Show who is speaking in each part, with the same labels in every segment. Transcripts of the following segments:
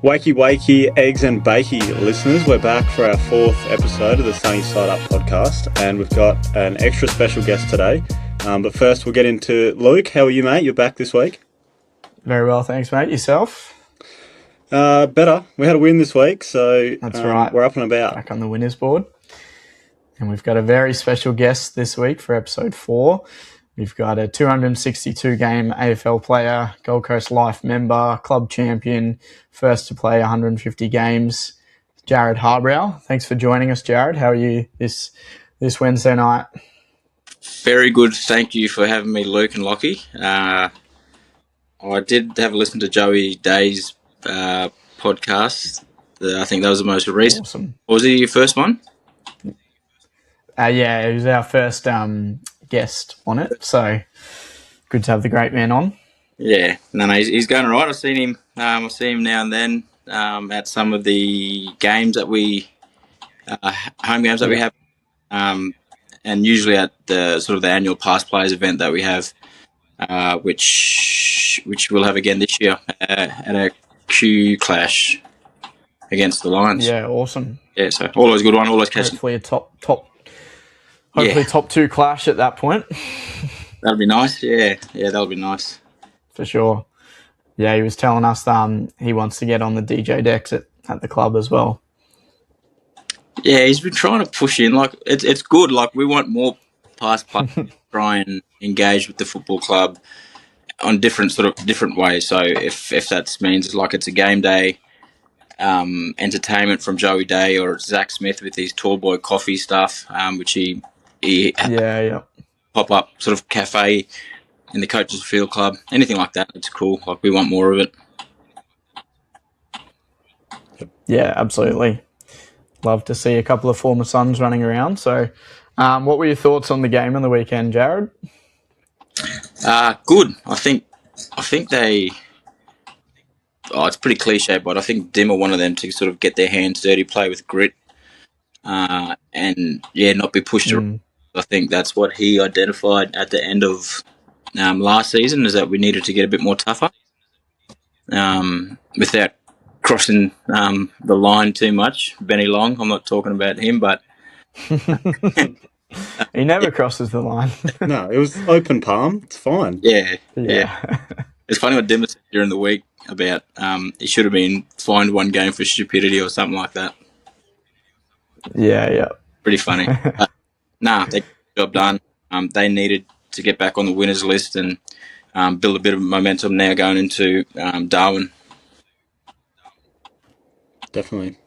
Speaker 1: Wakey wakey, eggs and bakey listeners, we're back for our fourth episode of the Sunny Side Up podcast, and we've got an extra special guest today. But first we'll get into Luke. How are you, mate? You're back this week?
Speaker 2: Very well, thanks, mate. Yourself?
Speaker 1: Better. We had a win this week, so
Speaker 2: That's right.
Speaker 1: We're up and about.
Speaker 2: Back on the winners board. And we've got a very special guest this week for episode 4. We've got a 262-game AFL player, Gold Coast Life member, club champion, first to play 150 games, Jarrod Harbrow. Thanks for joining us, Jarrod. How are you this Wednesday night?
Speaker 3: Very good. Thank you for having me, Luke and Lachy. I did have a listen to Joey Day's podcast. I think that was the most recent.
Speaker 2: Awesome.
Speaker 3: Was it your first one?
Speaker 2: Yeah, it was our first guest on it, so good to have the great man on.
Speaker 3: Yeah, no, he's going all right. I've seen him. I see him now and then at some of the games that we home games that we have, and usually at the sort of the annual past players event that we have, which we'll have again this year at a Q clash against the Lions.
Speaker 2: Yeah, awesome.
Speaker 3: Yeah, so always good one. Always catching.
Speaker 2: Hopefully a top 2 clash at that point.
Speaker 3: That'll be nice. Yeah, that'll be nice.
Speaker 2: For sure. Yeah, he was telling us he wants to get on the DJ decks at the club as well.
Speaker 3: Yeah, he's been trying to push in. Like it's good. Like we want more past players to try and engage with the football club on different ways. So if that means like it's a game day entertainment from Joey Day, or Zach Smith with his tall boy coffee stuff, which he pop up sort of cafe in the coaches field club, anything like that. It's cool. Like we want more of it.
Speaker 2: Yeah, absolutely. Love to see a couple of former Suns running around. So, what were your thoughts on the game on the weekend, Jarrod?
Speaker 3: Good. I think they. Oh, it's pretty cliche, but I think Dim are one of them to sort of get their hands dirty, play with grit, and not be pushed around. I think that's what he identified at the end of last season, is that we needed to get a bit more tougher without crossing the line too much. Benny Long, I'm not talking about him, but
Speaker 2: he never crosses the line.
Speaker 1: No, it was open palm. It's fine.
Speaker 3: Yeah. It's funny what Dim said during the week about he should have been fined 1 game for stupidity or something like that.
Speaker 2: Yeah.
Speaker 3: Pretty funny. They got the job done. They needed to get back on the winners list and build a bit of momentum now going into Darwin.
Speaker 1: Definitely.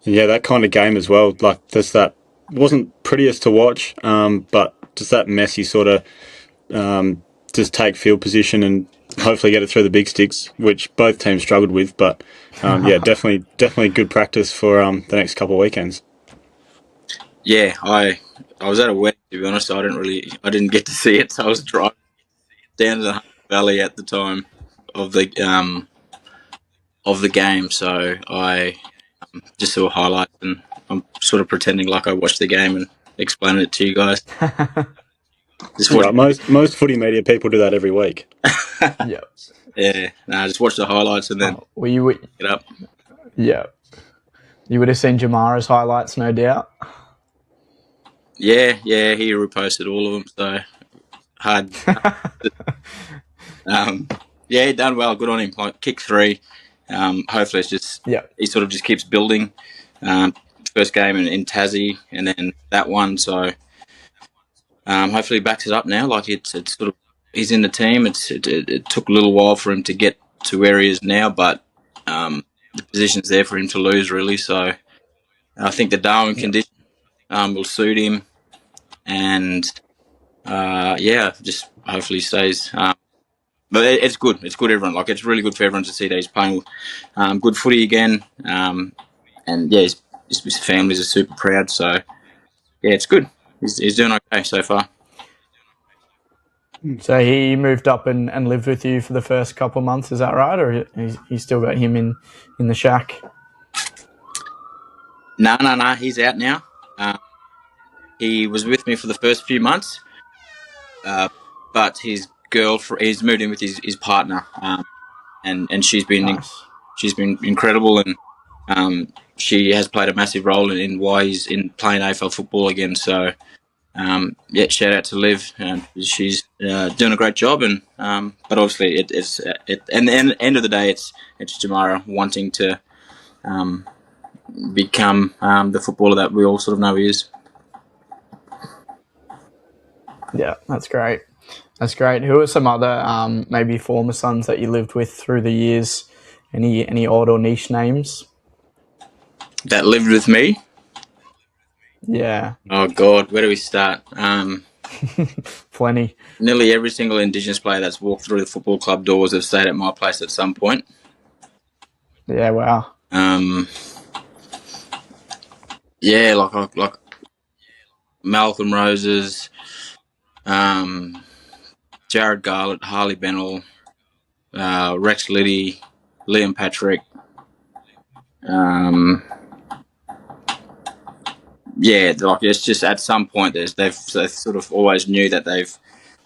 Speaker 1: Yeah, that kind of game as well. Like, just that wasn't prettiest to watch, but just that messy sort of just take field position and hopefully get it through the big sticks, which both teams struggled with. But definitely good practice for the next couple of weekends.
Speaker 3: Yeah, I was at a wedding, to be honest. I didn't get to see it, so I was driving down to the Hunter Valley at the time of the game. So I just saw highlights, and I'm sort of pretending like I watched the game and explaining it to you guys.
Speaker 1: Most footy media people do that every week.
Speaker 3: Yeah. Just watch the highlights and then
Speaker 2: get
Speaker 3: it up.
Speaker 2: Yeah. You would have seen Jamara's highlights, no doubt.
Speaker 3: Yeah, he reposted all of them, so hard. He done well. Good on him. Like, kick 3. Hopefully it's just he sort of just keeps building. First game in Tassie, and then that one. So hopefully he backs it up now. Like it's sort of he's in the team. It took a little while for him to get to where he is now, but the position's there for him to lose, really. So I think the Darwin condition will suit him, and just hopefully stays. But it's good. It's good, everyone. Like, it's really good for everyone to see that he's playing good footy again. His families are super proud. So it's good. He's doing okay so far.
Speaker 2: So he moved up and lived with you for the first couple of months, is that right? Or you still got him in the shack?
Speaker 3: No. He's out now. He was with me for the first few months, but his girlfriend, he's moved in with his partner, and she's been
Speaker 2: nice.
Speaker 3: she's been incredible, and she has played a massive role in why he's in playing AFL football again. So, shout out to Liv. She's doing a great job, and but obviously and the end of the day, it's Jamara wanting to become the footballer that we all sort of know he is.
Speaker 2: Yeah, that's great. That's great. Who are some other maybe former Suns that you lived with through the years? Any odd or niche names
Speaker 3: that lived with me?
Speaker 2: Yeah.
Speaker 3: Oh God, where do we start?
Speaker 2: Plenty.
Speaker 3: Nearly every single Indigenous player that's walked through the football club doors have stayed at my place at some point.
Speaker 2: Yeah, wow.
Speaker 3: Yeah, like Malcolm Roses, Jarrod Garlett, Harley Bennell, Rex Liddy, Liam Patrick. Yeah, like it's just at some point they've sort of always knew that they've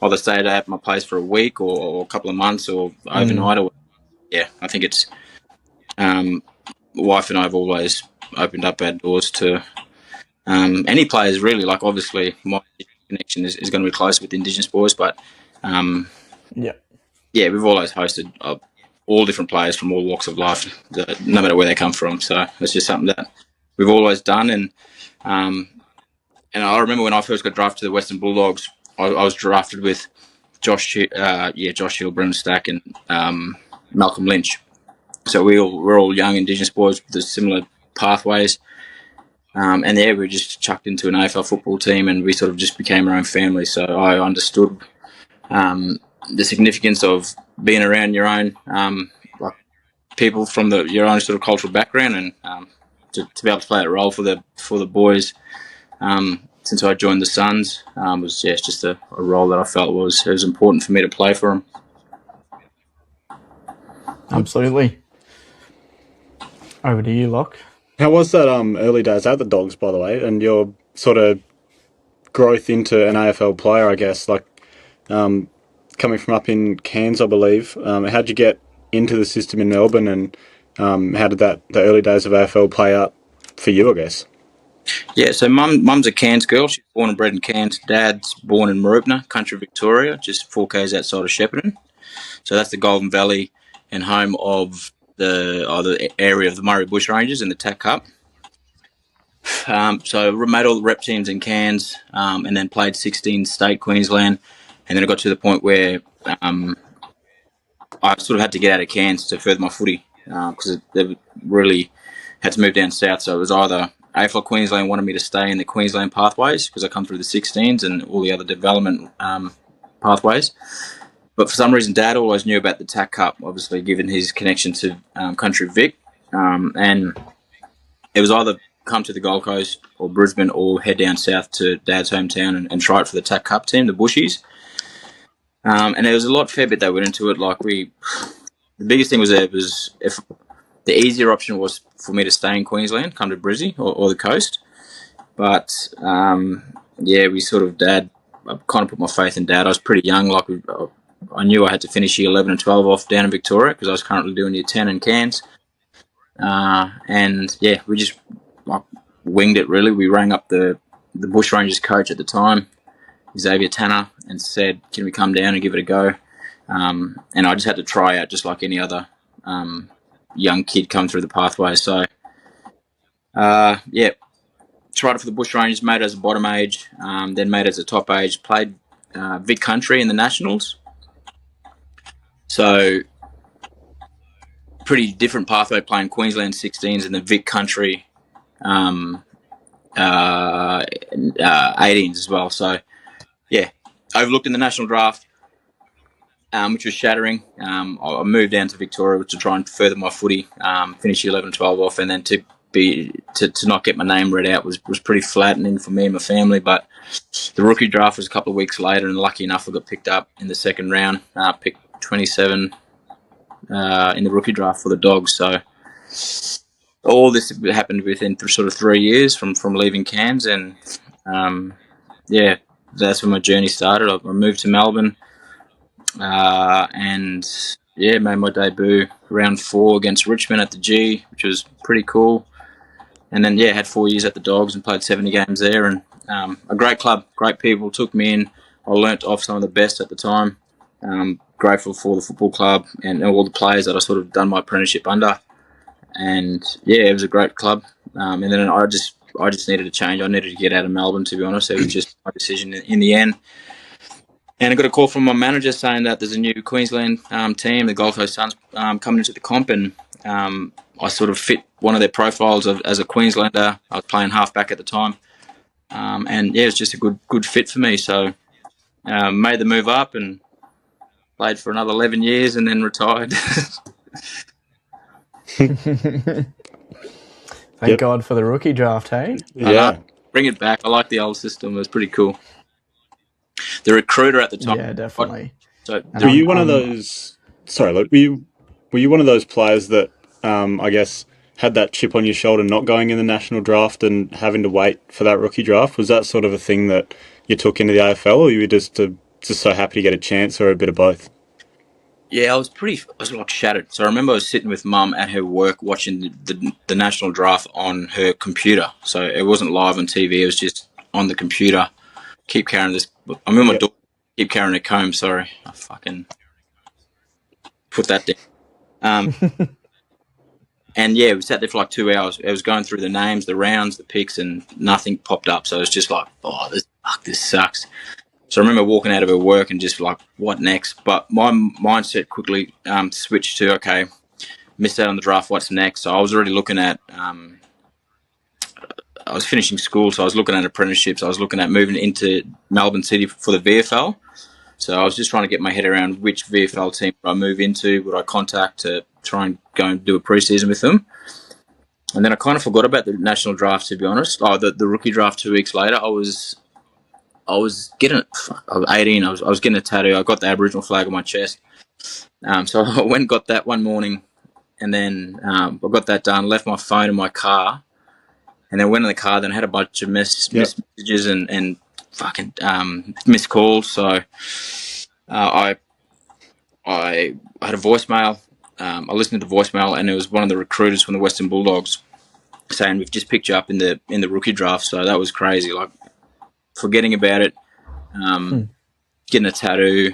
Speaker 3: either stayed at my place for a week or a couple of months or overnight. Or yeah, I think it's wife and I have always opened up our doors to any players really. Like obviously my connection is going to be close with Indigenous boys, but yeah, we've always hosted all different players from all walks of life, no matter where they come from. So it's just something that we've always done. And I remember when I first got drafted to the Western Bulldogs, I was drafted with Josh Hill, Brendan Stack, and Malcolm Lynch. So we're all young Indigenous boys with similar pathways. And yeah, we just chucked into an AFL football team, and we sort of just became our own family. So I understood the significance of being around your own like people from your own sort of cultural background, and to be able to play that role for the boys. Since I joined the Suns, was just a role that I felt was important for me to play for them.
Speaker 2: Absolutely. Over to you, Locke.
Speaker 1: How was that early days at the Dogs, by the way, and your sort of growth into an AFL player, I guess, like coming from up in Cairns, I believe. How'd you get into the system in Melbourne, and how did the early days of AFL play out for you, I guess?
Speaker 3: Yeah, so mum's a Cairns girl. She's born and bred in Cairns. Dad's born in Mooroopna, country Victoria, just 4 k's outside of Shepparton. So that's the Golden Valley and home of the area of the Murray Bushrangers in the TAC Cup. So made all the rep teams in Cairns, and then played 16 state Queensland, and then I got to the point where I sort of had to get out of Cairns to further my footy because they really had to move down south. So it was either AFL Queensland wanted me to stay in the Queensland pathways because I come through the 16s and all the other development pathways. But for some reason, Dad always knew about the TAC Cup, obviously, given his connection to Country Vic. And it was either come to the Gold Coast or Brisbane or head down south to Dad's hometown and try it for the TAC Cup team, the Bushies. And there was a fair bit that went into it. Like the biggest thing was if the easier option was for me to stay in Queensland, come to Brizzy or the coast. But we sort of I kind of put my faith in Dad. I was pretty young. Like I knew I had to finish year 11 and 12 off down in Victoria because I was currently doing year 10 in Cairns. We just winged it really. We rang up the Bushrangers coach at the time, Xavier Tanner, and said, can we come down and give it a go? And I just had to try out just like any other young kid come through the pathway. So, tried it for the Bushrangers, made it as a bottom age, then made it as a top age, played Vic Country in the Nationals. So, pretty different pathway playing Queensland 16s and the Vic Country 18s as well. So, yeah, overlooked in the national draft, which was shattering. I moved down to Victoria to try and further my footy, finish 11-12 off, and then to not get my name read out was pretty flattening for me and my family. But the rookie draft was a couple of weeks later, and lucky enough I got picked up in the second round, picked 27 in the rookie draft for the Dogs. So all this happened within sort of 3 years from leaving Cairns, and that's when my journey started. I moved to Melbourne, and made my debut round 4 against Richmond at the G, which was pretty cool. And then, had 4 years at the Dogs and played 70 games there. And a great club, great people, took me in. I learnt off some of the best at the time. Grateful for the football club and all the players that I sort of done my apprenticeship under. And, it was a great club. And then I just needed a change. I needed to get out of Melbourne, to be honest. It was just my decision in the end. And I got a call from my manager saying that there's a new Queensland team, the Gold Coast Suns, coming into the comp, and I sort of fit one of their profiles as a Queenslander. I was playing halfback at the time, and it was just a good fit for me. So made the move up and played for another 11 years, and then retired.
Speaker 2: Thank God for the rookie draft, hey?
Speaker 1: Yeah.
Speaker 3: Bring it back. I like the old system. It was pretty cool. The recruiter at the time.
Speaker 2: Yeah, definitely.
Speaker 1: So were you one of those? Sorry, Luke. Were you one of those players that I guess had that chip on your shoulder, not going in the national draft and having to wait for that rookie draft? Was that sort of a thing that you took into the AFL, or you were just so happy to get a chance, or a bit of both?
Speaker 3: Yeah, I was like shattered. So I remember I was sitting with Mum at her work watching the national draft on her computer. So it wasn't live on TV. It was just on the computer. Keep carrying this. I'm in my door. Keep carrying a comb. Sorry, I fucking put that down. And we sat there for like 2 hours. It was going through the names, the rounds, the picks, and nothing popped up. So it was just like, oh, this sucks. So I remember walking out of her work and just like, what next? But my mindset quickly switched to, okay, missed out on the draft, what's next? So I was already looking at, I was finishing school, so I was looking at apprenticeships. I was looking at moving into Melbourne City for the VFL. So I was just trying to get my head around which VFL team would I move into, would I contact to try and go and do a pre-season with them. And then I kind of forgot about the national draft, to be honest. The rookie draft 2 weeks later, I was getting, I was 18, I was getting a tattoo. I got the Aboriginal flag on my chest. So I went and got that one morning, and then I got that done, left my phone in my car, and then went in the car, then I had a bunch of messages and fucking missed calls. So I had a voicemail. I listened to the voicemail, and it was one of the recruiters from the Western Bulldogs saying, we've just picked you up in the rookie draft. So that was crazy. Like, forgetting about it, getting a tattoo,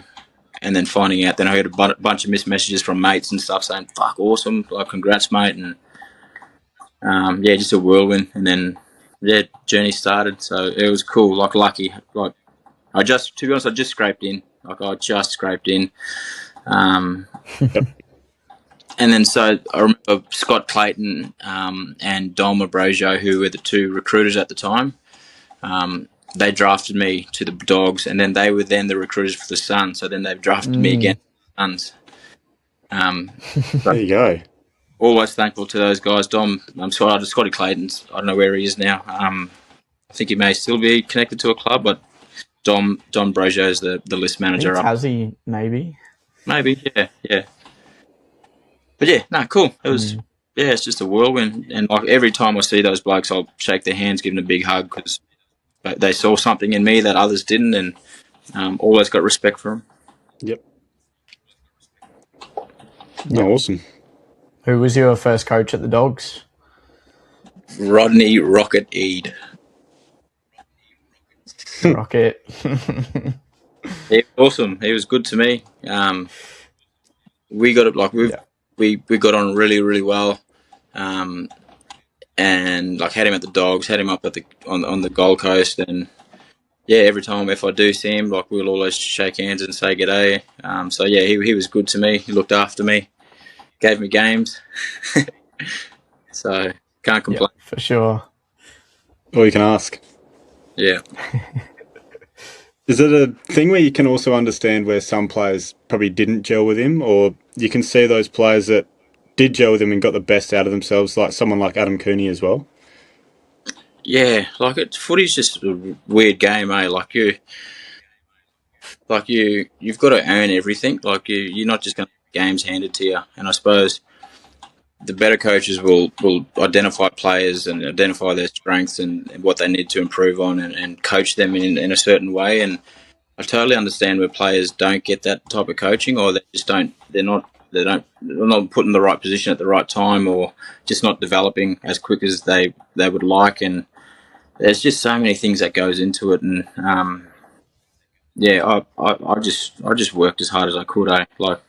Speaker 3: and then finding out. Then I heard a bunch of missed messages from mates and stuff saying, fuck, awesome, like, congrats, mate. And just a whirlwind. And then journey started. So it was cool, like lucky. Like, to be honest, I just scraped in. And then so I remember Scott Clayton and Dom Ambrosio, who were the 2 recruiters at the time. They drafted me to the Dogs, and then they were the recruiters for the Suns. So then they've drafted me again to the Suns.
Speaker 1: There you go.
Speaker 3: Always thankful to those guys. Dom, Scotty Clayton's, I don't know where he is now. I think he may still be connected to a club, but Dom Brojo is the list manager.
Speaker 2: Tassie, maybe.
Speaker 3: Maybe, yeah. But cool. It was, it's just a whirlwind. And like every time I see those blokes, I'll shake their hands, give them a big hug, because they saw something in me that others didn't, and always got respect for them.
Speaker 1: Yep. Oh, awesome.
Speaker 2: Who was your first coach at the Dogs?
Speaker 3: Rodney Rocket Eade.
Speaker 2: Rocket.
Speaker 3: He was awesome. He was good to me. We got it like we got on really, really well. And like had him at the Dogs, had him up at on the Gold Coast, and every time if I do see him, like we'll always shake hands and say g'day. So he was good to me. He looked after me, gave me games. So can't complain.
Speaker 2: Yep, for sure.
Speaker 1: All you can ask.
Speaker 3: Yeah.
Speaker 1: Is it a thing where you can also understand where some players probably didn't gel with him, or you can see those players that did gel with him and got the best out of themselves, like someone like Adam Cooney as well?
Speaker 3: Yeah, like footy's just a weird game, eh? You've got to earn everything. Like you're not just going to get games handed to you. And I suppose the better coaches will identify players and identify their strengths and what they need to improve on, and coach them in a certain way. And I totally understand where players don't get that type of coaching, or they just don't. They're not they're not put in the right position at the right time, or just not developing as quick as they would like. And there's just so many things that goes into it. And I just worked as hard as I could. Like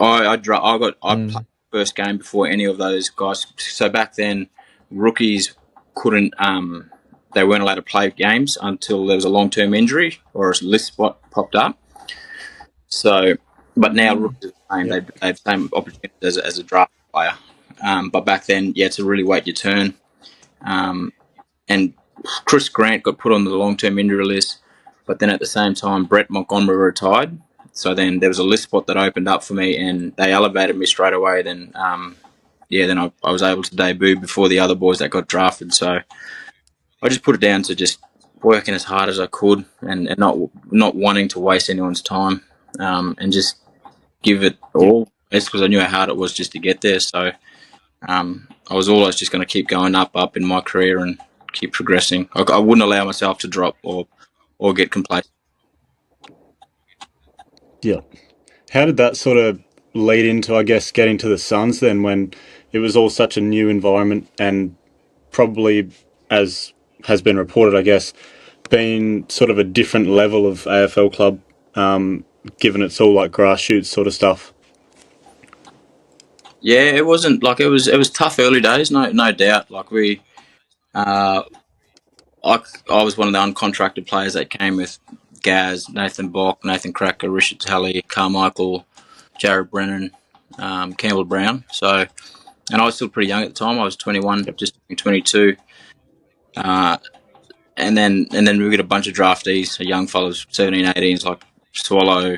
Speaker 3: I played first game before any of those guys. So back then, rookies couldn't. They weren't allowed to play games until there was a long-term injury or a list spot popped up. So, but now rookies are the same. They have the same opportunities as a draft player. But back then, you had to really wait your turn. And Chris Grant got put on the long-term injury list, but then at the same time, Brett Montgomery retired. So then there was a list spot that opened up for me, and they elevated me straight away. Then, then I was able to debut before the other boys that got drafted. So I just put it down to just working as hard as I could, and not wanting to waste anyone's time, and just give it all. It's because I knew how hard it was just to get there. So I was always just going to keep going up in my career and keep progressing. I wouldn't allow myself to drop or get complacent.
Speaker 1: Yeah. How did that sort of lead into, I guess, getting to the Suns then, when it was all such a new environment and probably, as has been reported, I guess, being sort of a different level of AFL club, given it's all like grassroots sort of stuff?
Speaker 3: Yeah, it wasn't like it was tough early days, no doubt. Like I was one of the uncontracted players that came with Gaz, Nathan Bock, Nathan Cracker, Richard Talley, Carmichael, Jarrod Brennan, Campbell Brown. So, and I was still pretty young at the time. I was 21, just 22. And then we get a bunch of draftees, young fellas, 17, 18s, like Swallow,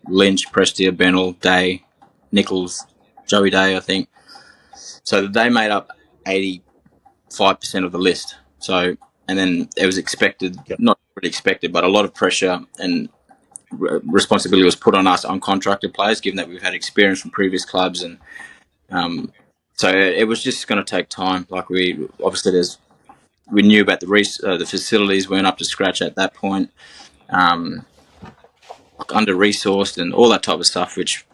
Speaker 3: Lynch, Prestia, Bennell, Day, Nichols, Joey Day, I think. So they made up 85% of the list. So, and then it was expected, not really expected, but a lot of pressure and responsibility was put on us uncontracted players, given that we've had experience from previous clubs. And so it was just going to take time. Like we knew about the facilities weren't up to scratch at that point, under-resourced and all that type of stuff, which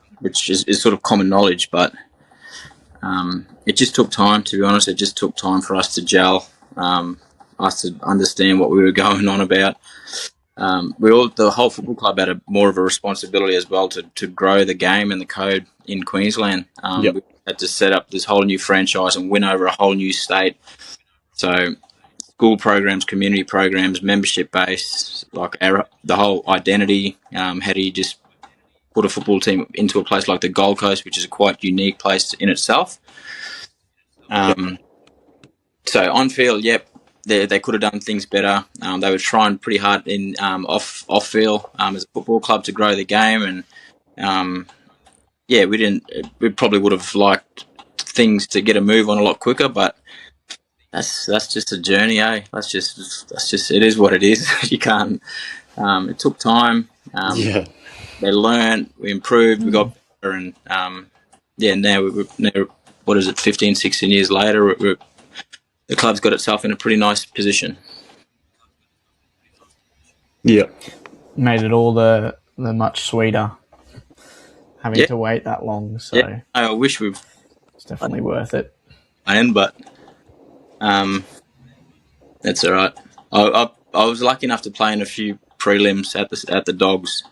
Speaker 3: is sort of common knowledge. But it just took time, to be honest. It just took time for us to gel, us to understand what we were going on about. The whole football club had more of a responsibility as well to grow the game and the code in Queensland. We had to set up this whole new franchise and win over a whole new state. So school programs, community programs, membership base, like the whole identity. How do you just put a football team into a place like the Gold Coast, which is a quite unique place in itself? So on field, they could have done things better. They were trying pretty hard in off field as a football club to grow the game, and we didn't. We probably would have liked things to get a move on a lot quicker, but that's just a journey, eh? That's just it is what it is. You can't. It took time. They learned, we improved, we got better, and now what is it? 15, 16 years later, the club's got itself in a pretty nice position.
Speaker 1: Yeah,
Speaker 2: made it all the much sweeter having to wait that long. So
Speaker 3: I wish
Speaker 2: it's definitely worth it.
Speaker 3: But that's all right. I was lucky enough to play in a few prelims at the Dogs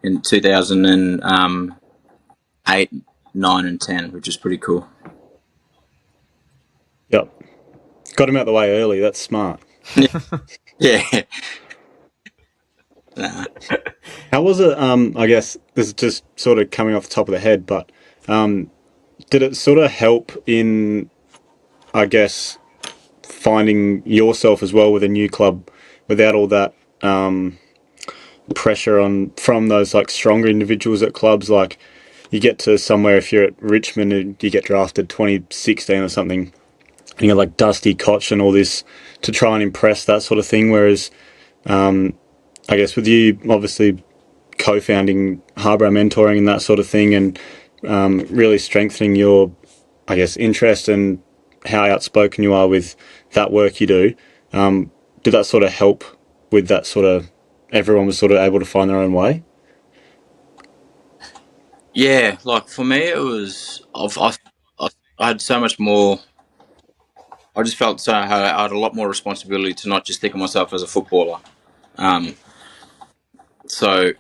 Speaker 3: in 2008, 9, and 10, which is pretty cool.
Speaker 1: Yep. Got him out the way early. That's smart.
Speaker 3: Yeah. Nah.
Speaker 1: How was it? I guess this is just sort of coming off the top of the head, but did it sort of help in, I guess, finding yourself as well with a new club without all that pressure from those like stronger individuals at clubs? Like you get to somewhere, if you're at Richmond and you get drafted 2016 or something, and you're like Dusty Koch and all this to try and impress, that sort of thing. Whereas I guess with you obviously co-founding Harbrow Mentoring and that sort of thing, and really strengthening your, I guess, interest and how outspoken you are with that work you do, did that sort of help with that sort of, everyone was sort of able to find their own way?
Speaker 3: Yeah, like for me, it was I had so much more. I just felt so I had a lot more responsibility to not just think of myself as a footballer. Um, so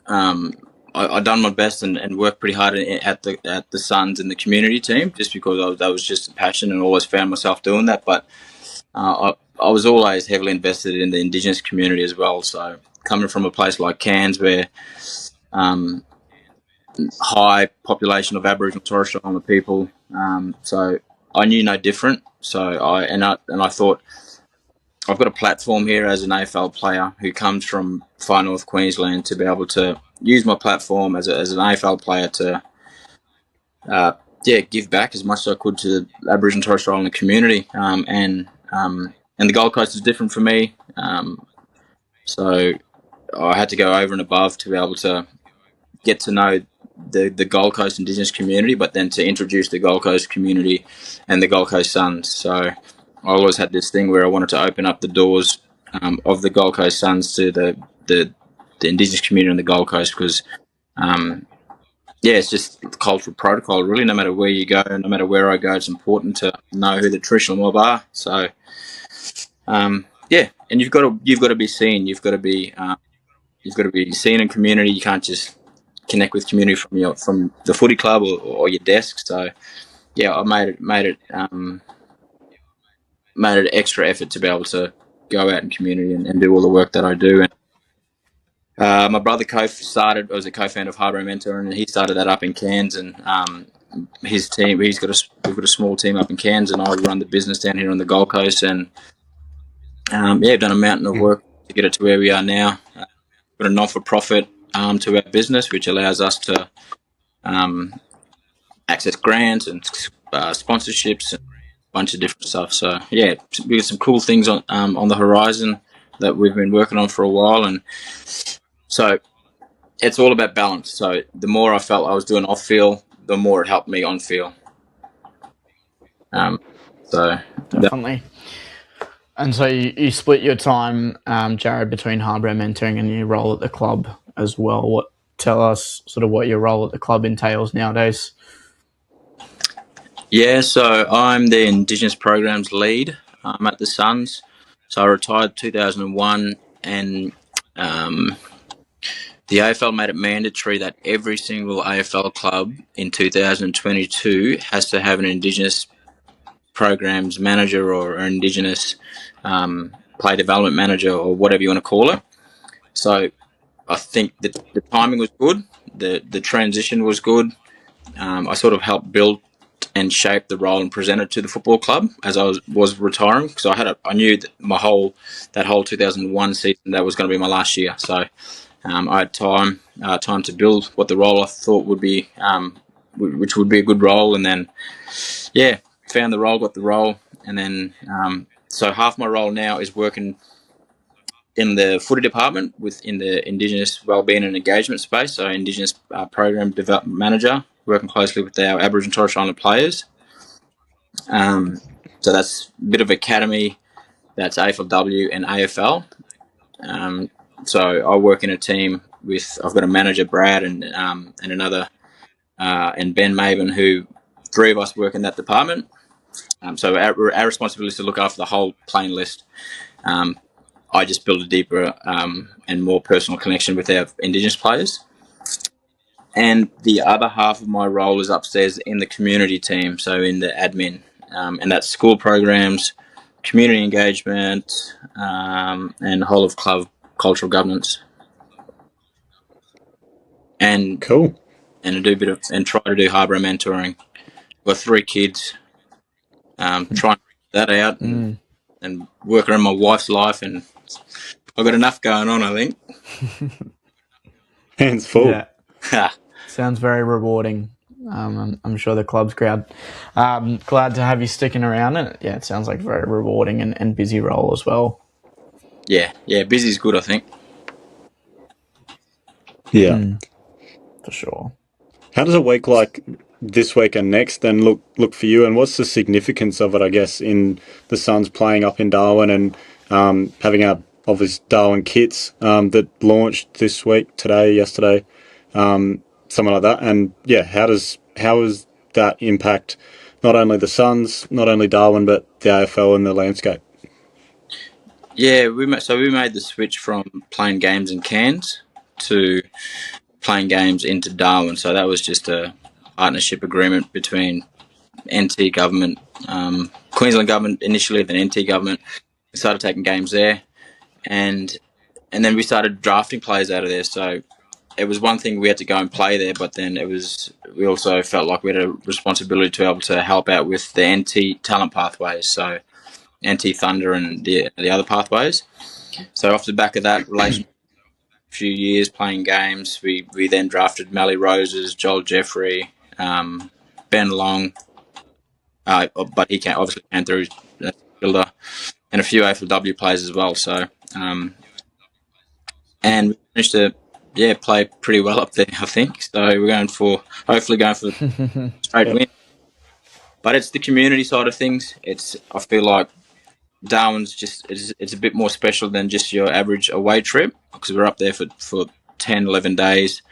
Speaker 3: I done my best and worked pretty hard at the Suns and the community team, just because that was just a passion and always found myself doing that. But I was always heavily invested in the Indigenous community as well. So coming from a place like Cairns, where um, high population of Aboriginal and Torres Strait Islander people, so I knew no different. So I thought, I've got a platform here as an AFL player who comes from far north Queensland, to be able to use my platform as an AFL player to give back as much as I could to the Aboriginal and Torres Strait Islander community. And the Gold Coast is different for me, so I had to go over and above to be able to get to know the Gold Coast Indigenous community, but then to introduce the Gold Coast community and the Gold Coast Suns. So I always had this thing where I wanted to open up the doors of the Gold Coast Suns to the Indigenous community on the Gold Coast, because it's just cultural protocol, really. No matter where you go, no matter where I go, it's important to know who the traditional mob are. So and you've got to be seen. You've got to be seen in community. You can't just connect with community from the footy club or your desk. So I made it extra effort to be able to go out in community and do all the work that I do. And my brother was a co-founder of Harbrow Mentor, and he started that up in Cairns. And his team, we've got a small team up in Cairns, and I run the business down here on the Gold Coast. And I've done a mountain of work to get it to where we are now. Got a not-for-profit to our business, which allows us to access grants and sponsorships and a bunch of different stuff. So we got some cool things on the horizon that we've been working on for a while, and so it's all about balance. So the more I felt I was doing off field, the more it helped me on field. So
Speaker 2: definitely. And so you split your time, Jarrod, between Harbrow mentoring and your role at the club as well. Tell us sort of what your role at the club entails nowadays.
Speaker 3: Yeah, so I'm the Indigenous Programs lead at the Suns. So I retired 2001, and the AFL made it mandatory that every single AFL club in 2022 has to have an Indigenous Programs manager or an Indigenous play development manager, or whatever you want to call it. So I think that the timing was good. The transition was good. I sort of helped build and shape the role and present it to the football club as I was retiring, because I knew that that whole 2001 season, that was going to be my last year. So I had time to build what the role I thought would be, which would be a good role, and then found the role, got the role, and then so half my role now is working in the footy department within the Indigenous Wellbeing and Engagement space. So Indigenous Program Development Manager, working closely with our Aboriginal and Torres Strait Islander players. So that's a bit of academy. That's AFLW and AFL. So I work in a team I've got a manager, Brad, and another, and Ben Maven, who three of us work in that department. So our responsibility is to look after the whole playing list. I just build a deeper and more personal connection with our Indigenous players. And the other half of my role is upstairs in the community team, so in the admin, and that's school programs, community engagement, and whole of club cultural governance. And
Speaker 1: cool.
Speaker 3: And try to do Harbrow mentoring. I've got 3 kids. Trying to figure that out and work around my wife's life, and I've got enough going on, I think.
Speaker 1: Hands full.
Speaker 2: Yeah. Sounds very rewarding. I'm sure the club's glad to have you sticking around, and it sounds like a very rewarding and busy role as well.
Speaker 3: Yeah, busy's good, I think.
Speaker 1: Yeah,
Speaker 2: for sure.
Speaker 1: How does a week like this week and next then look for you, and what's the significance of it, I guess, in the Suns playing up in Darwin and having our obvious Darwin kits that launched this week, yesterday. someone like that. And yeah, how does that impact not only the Suns, not only Darwin, but the AFL and the landscape?
Speaker 3: Yeah, we made the switch from playing games in Cairns to playing games into Darwin. So that was just a partnership agreement between NT government, Queensland government initially, then NT government. We started taking games there, and then we started drafting players out of there. So it was one thing we had to go and play there, but then we also felt like we had a responsibility to be able to help out with the NT talent pathways. So NT Thunder and the other pathways. So off the back of that relationship, a few years playing games, we then drafted Mally Roses, Joel Jeffrey, Ben Long, but he obviously came through builder, and a few AFLW players as well. So and we managed to play pretty well up there, I think. So we're hopefully going for straight win. But it's the community side of things. I feel like Darwin's it's a bit more special than just your average away trip, because we're up there for 10, 11 days.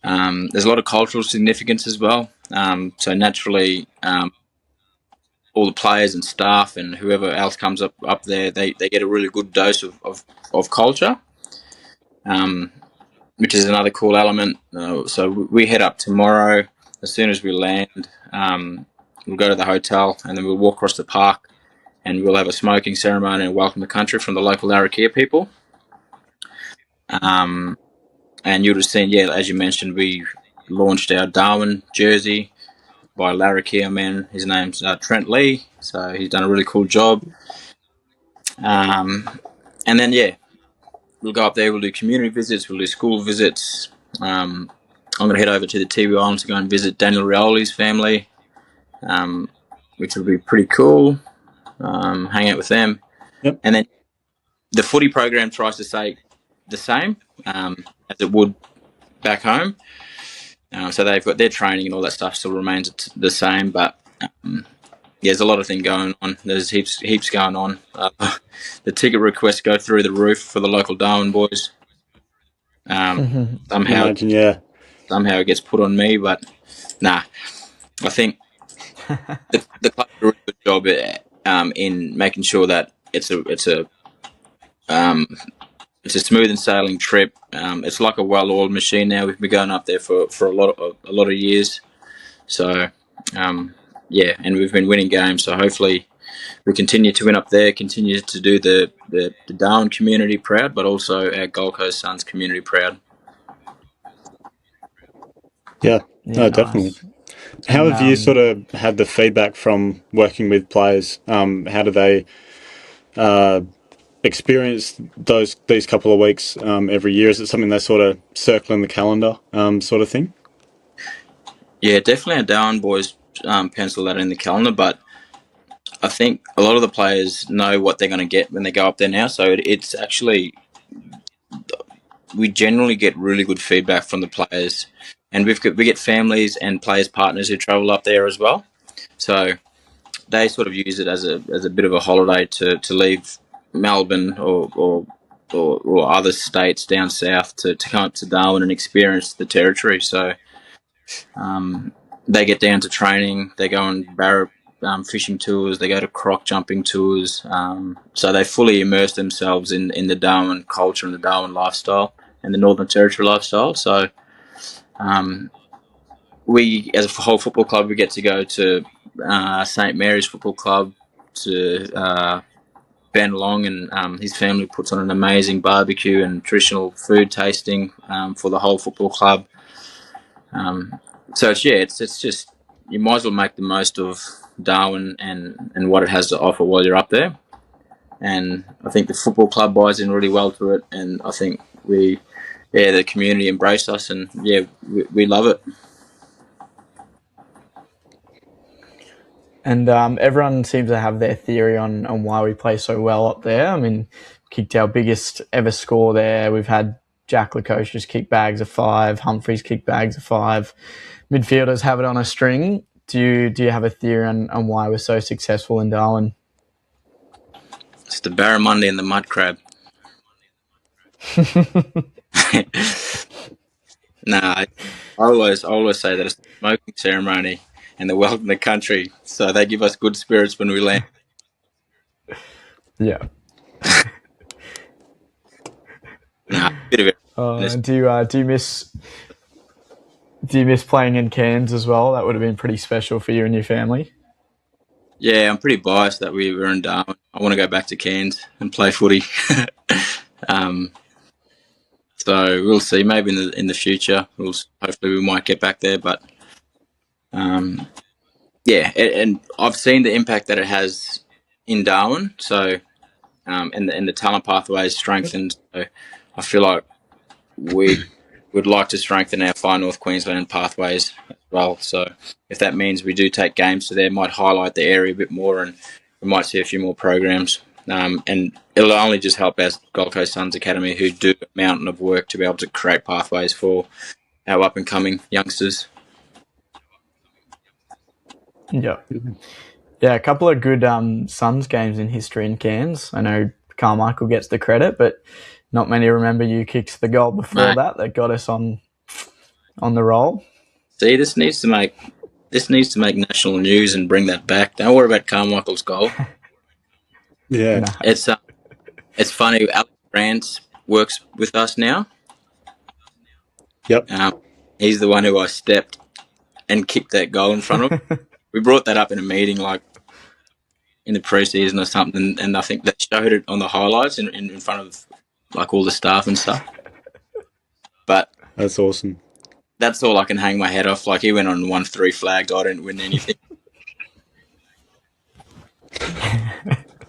Speaker 3: There's a lot of cultural significance as well. So naturally, all the players and staff and whoever else comes up there, they get a really good dose of culture, which is another cool element. So we head up tomorrow. As soon as we land, we'll go to the hotel and then we'll walk across the park and we'll have a smoking ceremony and welcome the country from the local Lachy people. And you'll have seen, as you mentioned, we launched our Darwin jersey by Lachy man. His name's Trent Lee, so he's done a really cool job. And then we'll go up there. We'll do community visits. We'll do school visits. I'm going to head over to the Tiwi Islands to go and visit Daniel Rioli's family, which will be pretty cool. Hang out with them.
Speaker 1: Yep.
Speaker 3: And then the footy program tries to say the same as it would back home. So they've got their training and all that stuff still remains the same, but there's a lot of things going on. There's heaps going on. The ticket requests go through the roof for the local Darwin boys. Somehow it gets put on me, but nah. I think the club do a really good job in making sure that it's a smooth and sailing trip. It's like a well-oiled machine now. We've been going up there for a lot of years. So and we've been winning games. So hopefully we continue to win up there, continue to do the Darwin community proud, but also our Gold Coast Suns community proud.
Speaker 1: Yeah, no, nice. Definitely. How have you sort of had the feedback from working with players? How do they experience these couple of weeks every year? Is it something they sort of circle in the calendar sort of thing?
Speaker 3: Yeah, definitely our Darwin boys pencil that in the calendar, but I think a lot of the players know what they're going to get when they go up there now. So it's actually, we generally get really good feedback from the players, and we get families and players' partners who travel up there as well. So they sort of use it as a bit of a holiday to leave Melbourne or other states down south to come up to Darwin and experience the territory. So they get down to training, they go on barra fishing tours, they go to croc jumping tours. So they fully immerse themselves in the Darwin culture and the Darwin lifestyle and the Northern Territory lifestyle. So we, as a whole football club, we get to go to St. Mary's Football Club, to Ben Long and his family puts on an amazing barbecue and traditional food tasting for the whole football club. So it's just, you might as well make the most of Darwin and what it has to offer while you're up there. And I think the football club buys in really well to it, and I think the community embrace us, and we love it.
Speaker 2: And everyone seems to have their theory on why we play so well up there. I mean, kicked our biggest ever score there. We've had Jack Lacoste just kick bags of 5, Humphreys kick bags of 5. Midfielders have it on a string. Do you have a theory on why we're so successful in Darwin?
Speaker 3: It's the barramundi and the mud crab. Nah, I always say that it's a smoking ceremony and the welcome to country, so they give us good spirits when we land.
Speaker 2: Yeah.
Speaker 3: Nah, a bit of it.
Speaker 2: Do you miss playing in Cairns as well? That would have been pretty special for you and your family.
Speaker 3: Yeah, I'm pretty biased that we were in Darwin. I want to go back to Cairns and play footy. So we'll see. Maybe in the future, hopefully we might get back there. But yeah, and I've seen the impact that it has in Darwin. So and the talent pathway is strengthened. So I feel like we would like to strengthen our Far North Queensland pathways as well. So if that means we do take games to there, might highlight the area a bit more, and we might see a few more programs. And it'll only just help our Gold Coast Suns Academy, who do a mountain of work to be able to create pathways for our up and coming youngsters.
Speaker 2: Yeah. Yeah, a couple of good Suns games in history in Cairns. I know Carmichael gets the credit, but not many remember you kicked the goal before that got us on the roll. See,
Speaker 3: this needs to make national news and bring that back. Don't worry about Carmichael's goal.
Speaker 1: Yeah,
Speaker 3: no. It's funny. Alex Brandt works with us now.
Speaker 1: Yep.
Speaker 3: He's the one who I stepped and kicked that goal in front of. We brought that up in a meeting, like in the preseason or something, and I think they showed it on the highlights in front of like all the staff and stuff. But
Speaker 1: that's awesome.
Speaker 3: That's all I can hang my head off. Like, he went on and won 3 flags. I didn't win anything.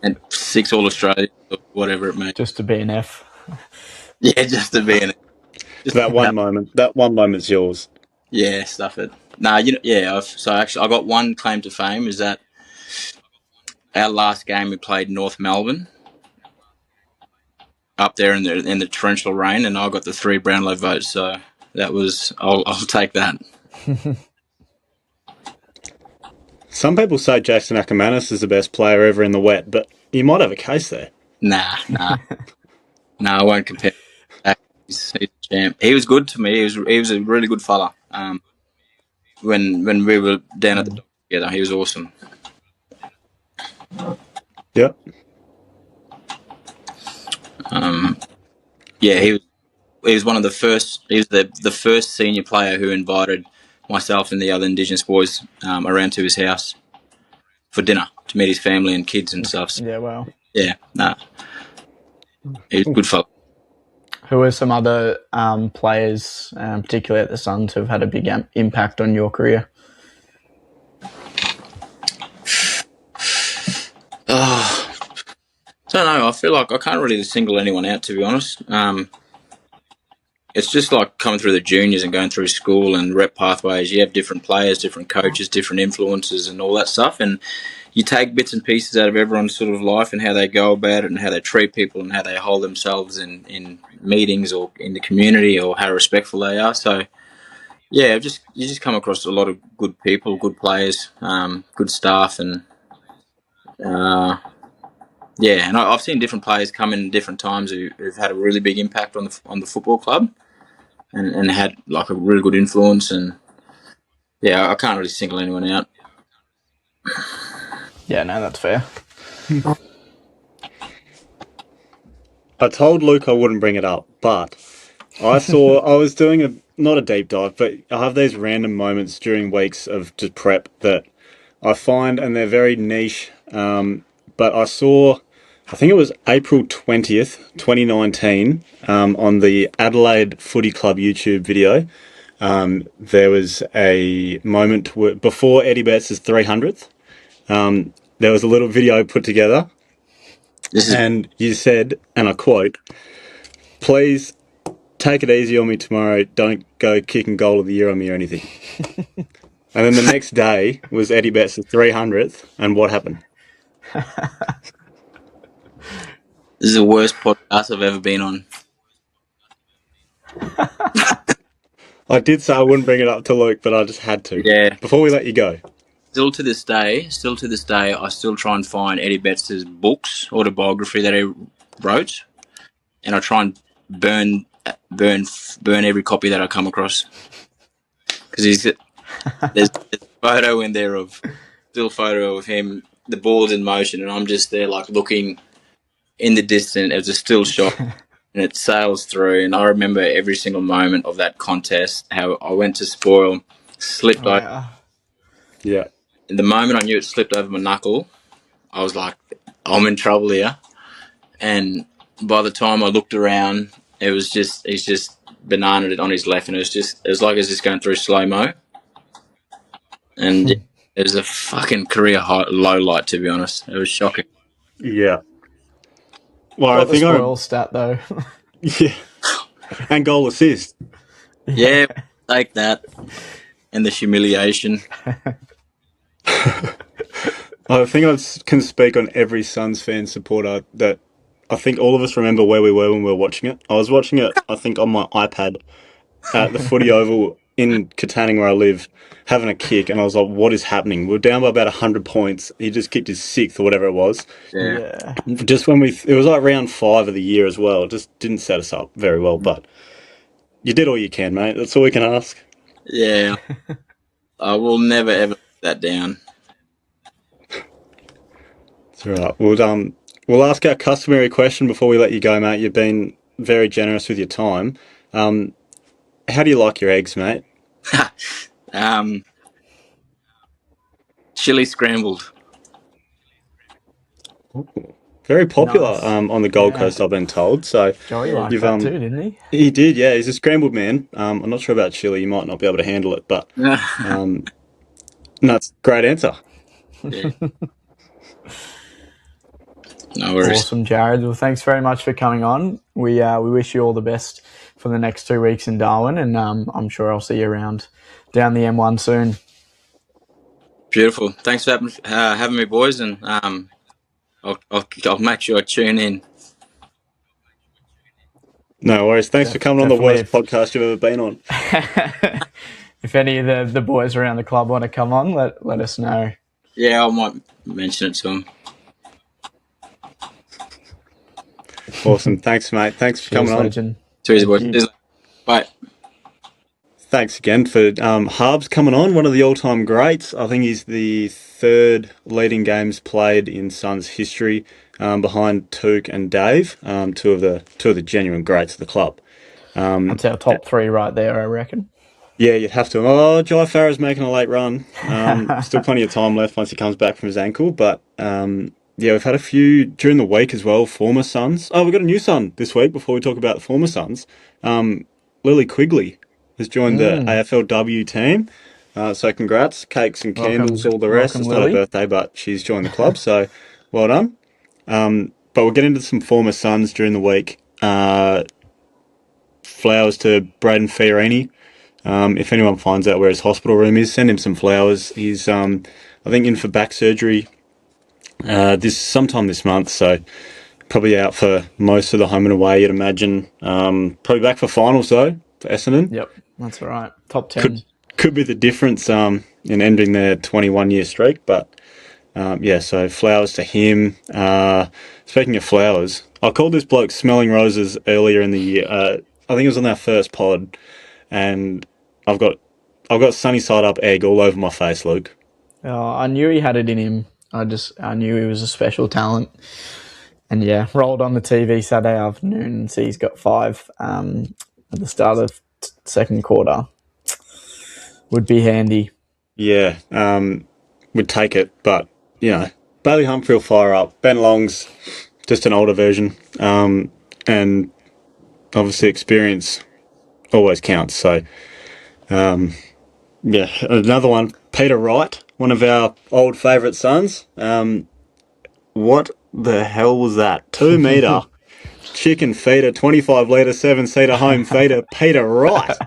Speaker 3: And 6 All Australia, or whatever it may be.
Speaker 2: Just to be an F.
Speaker 3: Yeah, just to be an F.
Speaker 1: That one moment's yours.
Speaker 3: Yeah, stuff it. Nah, so actually I got one claim to fame, is that our last game we played North Melbourne up there in the torrential rain, and I got the 3 Brownlow votes, so that was I'll take that.
Speaker 1: Some people say Jason Ackermanis is the best player ever in the wet, but you might have a case there.
Speaker 3: Nah. No, I won't compare. He's a champ. He was good to me. He was a really good fella. When we were down at the dock together, he was awesome.
Speaker 1: Yep.
Speaker 3: Yeah, he was one of the first. He was the first senior player who invited myself and the other Indigenous boys around to his house for dinner to meet his family and kids and stuff.
Speaker 2: Yeah, wow.
Speaker 3: Yeah, nah. He's a good fella.
Speaker 2: Who are some other players, particularly at the Suns, who've had a big impact on your career?
Speaker 3: I don't know. I feel like I can't really single anyone out, to be honest. It's just like coming through the juniors and going through school and rep pathways. You have different players, different coaches, different influences and all that stuff. And you take bits and pieces out of everyone's sort of life and how they go about it and how they treat people and how they hold themselves in meetings or in the community or how respectful they are. So, yeah, you just come across a lot of good people, good players, good staff, and yeah. And I've seen different players come in different times who've had a really big impact on the football club. And had like a really good influence, and yeah, I can't really single anyone out.
Speaker 2: Yeah, no, that's fair.
Speaker 1: I told Luke I wouldn't bring it up, but I was doing not a deep dive, but I have these random moments during weeks of just prep that I find, and they're very niche. But I think it was April 20th, 2019, on the Adelaide Footy Club YouTube video. There was a moment before Eddie Betts' 300th. There was a little video put together, and you said, and I quote, "Please take it easy on me tomorrow. Don't go kicking goal of the year on me or anything." And then the next day was Eddie Betts' 300th, and what happened?
Speaker 3: This is the worst podcast I've ever been on.
Speaker 1: I did say I wouldn't bring it up to Luke, but I just had to.
Speaker 3: Yeah.
Speaker 1: Before we let you go.
Speaker 3: Still to this day, I still try and find Eddie Betts' books, autobiography that he wrote, and I try and burn burn every copy that I come across. Because there's a photo in there still photo of him, the ball's in motion, and I'm just there like looking in the distance. It was a still shot, and it sails through. And I remember every single moment of that contest, how I went to spoil, slipped over.
Speaker 1: Yeah.
Speaker 3: And the moment I knew it slipped over my knuckle, I was like, I'm in trouble here. And by the time I looked around, he's just bananaed it on his left, and it was like it was just going through slow-mo. And it was a fucking career low light, to be honest. It was shocking.
Speaker 1: Yeah. Well,
Speaker 2: I think the spoil stat though.
Speaker 1: Yeah. And goal assist.
Speaker 3: Yeah, take that. And the humiliation.
Speaker 1: I think I can speak on every Suns fan supporter that I think all of us remember where we were when we were watching it. I was watching it, I think, on my iPad at the footy oval in Katanning where I live, having a kick, and I was like, what is happening? We were down by about 100 points. He just kicked his 6th or whatever it was.
Speaker 3: Yeah.
Speaker 1: Just when it was like round 5 of the year as well. It just didn't set us up very well, but you did all you can, mate. That's all we can ask.
Speaker 3: Yeah. I will never, ever let that down.
Speaker 1: That's all right. We'll ask our customary question before we let you go, mate. You've been very generous with your time. How do you like your eggs, mate?
Speaker 3: Chili scrambled.
Speaker 1: Ooh, very popular
Speaker 2: Nice.
Speaker 1: On the Gold Coast, I've been told. So
Speaker 2: Joey liked that too, didn't he?
Speaker 1: He did, yeah. He's a scrambled man. I'm not sure about chili. You might not be able to handle it, but no, it's a great answer.
Speaker 3: Yeah. No worries.
Speaker 2: Awesome, Jarrod. Well, thanks very much for coming on. We wish you all the best for the next 2 weeks in Darwin, and I'm sure I'll see you around down the M1 soon.
Speaker 3: Beautiful. Thanks for having me, boys, and I'll make sure I tune in.
Speaker 1: No worries. Thanks for coming on the worst podcast you've ever been on.
Speaker 2: If any of the boys around the club want to come on, let us know.
Speaker 3: Yeah, I might mention it to them.
Speaker 1: Awesome. Thanks, mate. Thanks for coming on.
Speaker 3: Cheers, boys. Bye.
Speaker 1: Thanks again for Harbs coming on, one of the all-time greats. I think he's the 3rd leading games played in Suns history, behind Took and Dave, two of the genuine greats of the club.
Speaker 2: That's our top 3 right there, I reckon.
Speaker 1: Yeah, you'd have to. Oh, Jai Farah's making a late run. Still plenty of time left once he comes back from his ankle, but yeah, we've had a few during the week as well, former Suns. Oh, we've got a new Sun this week before we talk about the former Suns. Lily Quigley has joined the AFLW team. So congrats, cakes and candles, all the rest. It's not her birthday, but she's joined the club, so well done. But we'll get into some former Suns during the week. Flowers to Braden Fiorini. If anyone finds out where his hospital room is, send him some flowers. He's, I think, in for back surgery sometime this month, so probably out for most of the home and away, you'd imagine. Probably back for finals, though, for Essendon.
Speaker 2: Yep, that's right. Top 10.
Speaker 1: Could be the difference in ending their 21-year streak, but yeah, so flowers to him. Speaking of flowers, I called this bloke Smelling Roses earlier in the year. I think it was on our first pod, and I've got sunny side up egg all over my face, Luke.
Speaker 2: Oh, I knew he had it in him. I knew he was a special talent. And yeah, rolled on the TV Saturday afternoon and see he's got 5 at the start of second quarter. Would be handy.
Speaker 1: Yeah, would take it, but you know, Bailey Humphrey will fire up. Ben Long's just an older version, and obviously experience always counts. So, yeah, another one, Peter Wright, one of our old favourite Suns. What the hell was that? 2 metre chicken feeder, 25 litre, 7-seater home feeder, Peter Wright.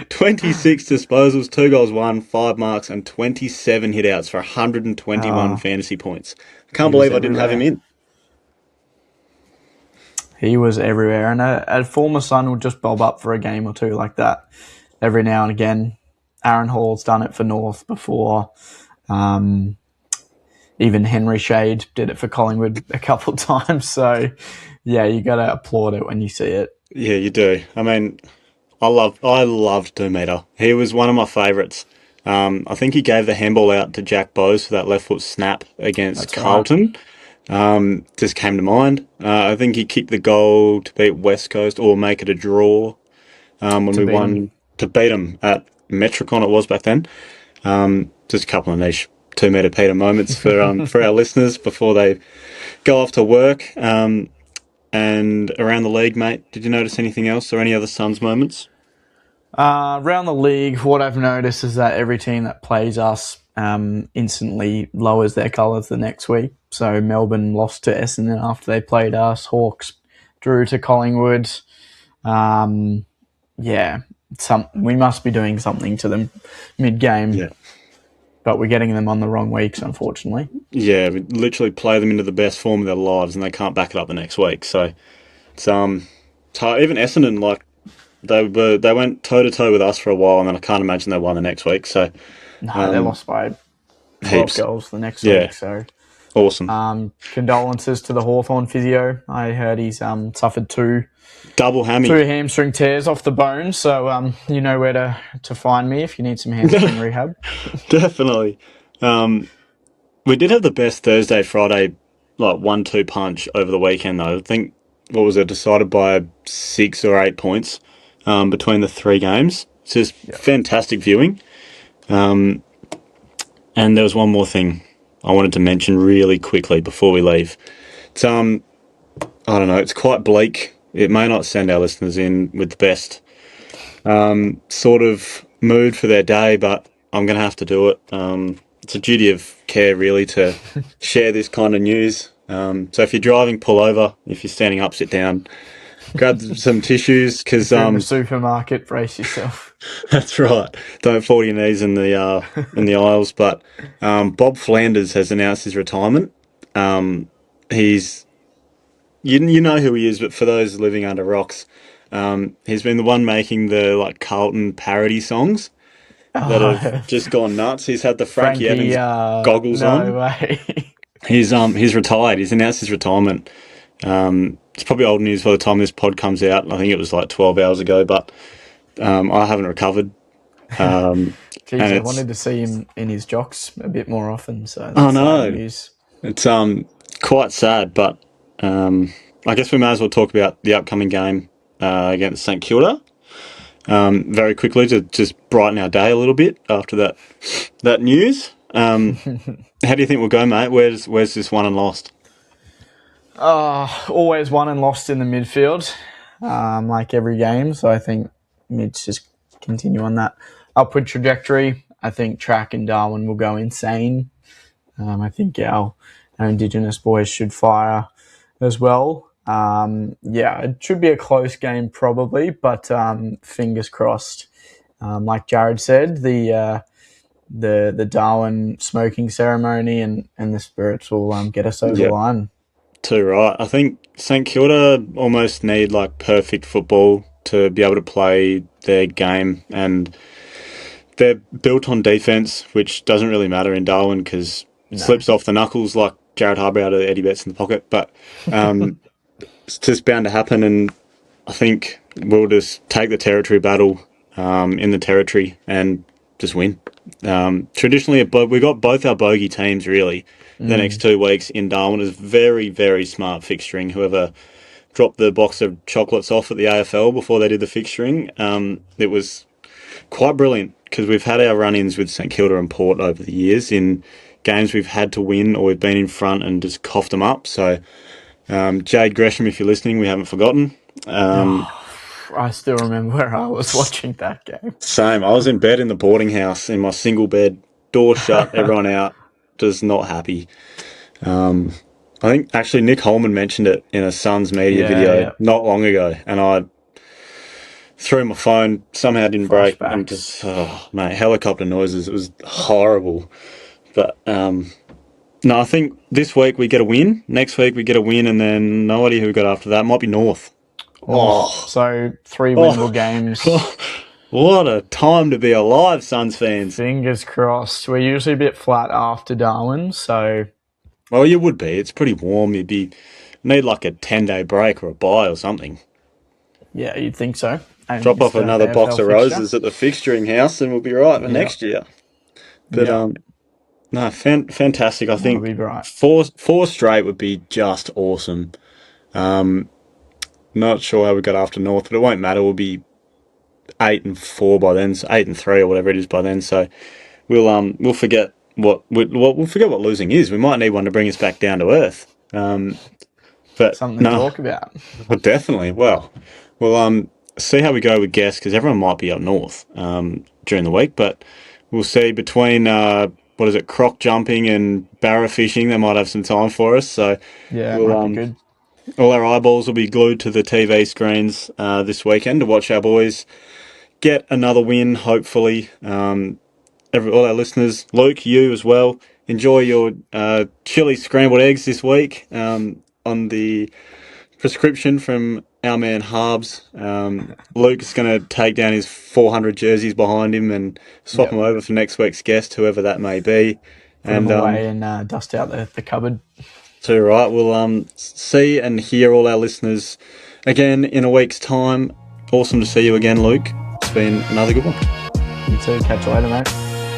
Speaker 1: 26 disposals, 2 goals, 5 marks, and 27 hit-outs for 121 fantasy points. I can't believe I didn't have him in.
Speaker 2: He was everywhere, and a former Sun would just bob up for a game or two like that every now and again. Aaron Hall's done it for North before. Even Henry Shade did it for Collingwood a couple of times. So, yeah, you got to applaud it when you see it.
Speaker 1: Yeah, you do. I mean, I loved Dumeta. He was one of my favourites. I think he gave the handball out to Jack Bowes for that left foot snap against
Speaker 2: That's right.
Speaker 1: Carlton. Just came to mind. I think he kicked the goal to beat West Coast or make it a draw when
Speaker 2: To
Speaker 1: we
Speaker 2: beat him.
Speaker 1: won to beat them at Metricon. It was back then. Just a couple of niche 2 metre Peter moments for our listeners before they go off to work. And around the league, mate, did you notice anything else or any other Suns moments?
Speaker 2: Around the league, what I've noticed is that every team that plays us instantly lowers their colours the next week. So Melbourne lost to Essendon after they played us. Hawks drew to Collingwood. Yeah, we must be doing something to them mid-game.
Speaker 1: Yeah.
Speaker 2: But we're getting them on the wrong weeks, unfortunately.
Speaker 1: Yeah, we literally play them into the best form of their lives, and they can't back it up the next week. So it's even Essendon, like they went toe to toe with us for a while, and then I can't imagine they won the next week. So
Speaker 2: no, they lost by 12
Speaker 1: heaps.
Speaker 2: goals the next
Speaker 1: Yeah.
Speaker 2: week. So
Speaker 1: Awesome.
Speaker 2: Condolences to the Hawthorn physio. I heard he's suffered two
Speaker 1: Double hammy.
Speaker 2: hamstring tears off the bone. So you know where to find me if you need some hamstring rehab.
Speaker 1: Definitely. We did have the best Thursday, Friday, like 1-2 punch over the weekend, though. I think, what was it, decided by 6 or 8 points between the 3 games. It's just fantastic viewing. And there was one more thing I wanted to mention really quickly before we leave. It's, I don't know, it's quite bleak. It may not send our listeners in with the best sort of mood for their day, but I'm going to have to do it. It's a duty of care, really, to share this kind of news. So if you're driving, pull over. If you're standing up, sit down. Grab some tissues, because
Speaker 2: in the supermarket, brace yourself.
Speaker 1: That's right. Don't fall to your knees in the aisles. But Bob Flanders has announced his retirement. He's you know who he is, but for those living under rocks, he's been the one making the like Carlton parody songs that have just gone nuts. He's had the Frankie Evans goggles on.
Speaker 2: No way.
Speaker 1: He's retired. He's announced his retirement. It's probably old news by the time this pod comes out. I think it was like 12 hours ago, but I haven't recovered.
Speaker 2: Jeez, I wanted to see him in his jocks a bit more often. So that's
Speaker 1: I know
Speaker 2: news.
Speaker 1: It's quite sad, but I guess we may as well talk about the upcoming game against St Kilda very quickly to just brighten our day a little bit after that news. How do you think we'll go, mate? Where's this won and lost?
Speaker 2: Always won and lost in the midfield, like every game. So I think Mids just continue on that upward trajectory. I think Track and Darwin will go insane. I think our Indigenous boys should fire as well. It should be a close game probably, but fingers crossed. Like Jarrod said, the Darwin smoking ceremony and the spirits will get us over the line.
Speaker 1: Too right. I think St Kilda almost need like perfect football to be able to play their game, and they're built on defence, which doesn't really matter in Darwin because it slips off the knuckles like Jarrod Harbrow to Eddie Betts in the pocket. But it's just bound to happen, and I think we'll just take the territory battle in the territory and just win. Traditionally, we got both our bogey teams really the next 2 weeks in Darwin. Is very, very smart fixturing. Whoever dropped the box of chocolates off at the AFL before they did the fixturing, it was quite brilliant because we've had our run-ins with St Kilda and Port over the years in games we've had to win or we've been in front and just coughed them up. So Jade Gresham, if you're listening, we haven't forgotten.
Speaker 2: I still remember where I was watching that game.
Speaker 1: Same. I was in bed in the boarding house in my single bed, door shut, everyone out, just not happy. I think actually Nick Holman mentioned it in a Suns media video not long ago, and I threw my phone, somehow didn't break, and just, helicopter noises. It was horrible. But no, I think this week we get a win, next week we get a win, and then no idea who we got after that. Might be North.
Speaker 2: So 3 winnable games.
Speaker 1: What a time to be alive, Suns fans.
Speaker 2: Fingers crossed. We're usually a bit flat after Darwin, so...
Speaker 1: Well, you would be. It's pretty warm. You'd need like a 10-day break or a bye or something.
Speaker 2: Yeah, you'd think so. And
Speaker 1: Drop off another
Speaker 2: AFL
Speaker 1: box of
Speaker 2: fixture.
Speaker 1: roses at the fixturing house, and we'll be right for next year. But no, fantastic. I think
Speaker 2: be right.
Speaker 1: four straight would be just awesome. Not sure how we got after North, but it won't matter. We'll be 8-4 by then, so 8-3 or whatever it is by then. So we'll forget we'll forget what losing is. We might need one to bring us back down to earth. But
Speaker 2: something to talk about.
Speaker 1: Well, definitely. Well, we'll see how we go with guests because everyone might be up north during the week, but we'll see between croc jumping and barra fishing. They might have some time for us. So
Speaker 2: yeah, it might be good.
Speaker 1: All our eyeballs will be glued to the TV screens this weekend to watch our boys get another win, hopefully. All our listeners, Luke, you as well, enjoy your chili scrambled eggs this week on the prescription from our man Harbs. Luke's going to take down his 400 jerseys behind him and swap them over for next week's guest, whoever that may be.
Speaker 2: Put them away and dust out the cupboard.
Speaker 1: Too right. We'll see and hear all our listeners again in a week's time. Awesome to see you again, Luke. It's been another good one.
Speaker 2: You too. Catch you later, mate.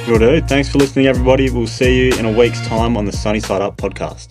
Speaker 1: Will do. Thanks for listening, everybody. We'll see you in a week's time on the Sunny Side Up podcast.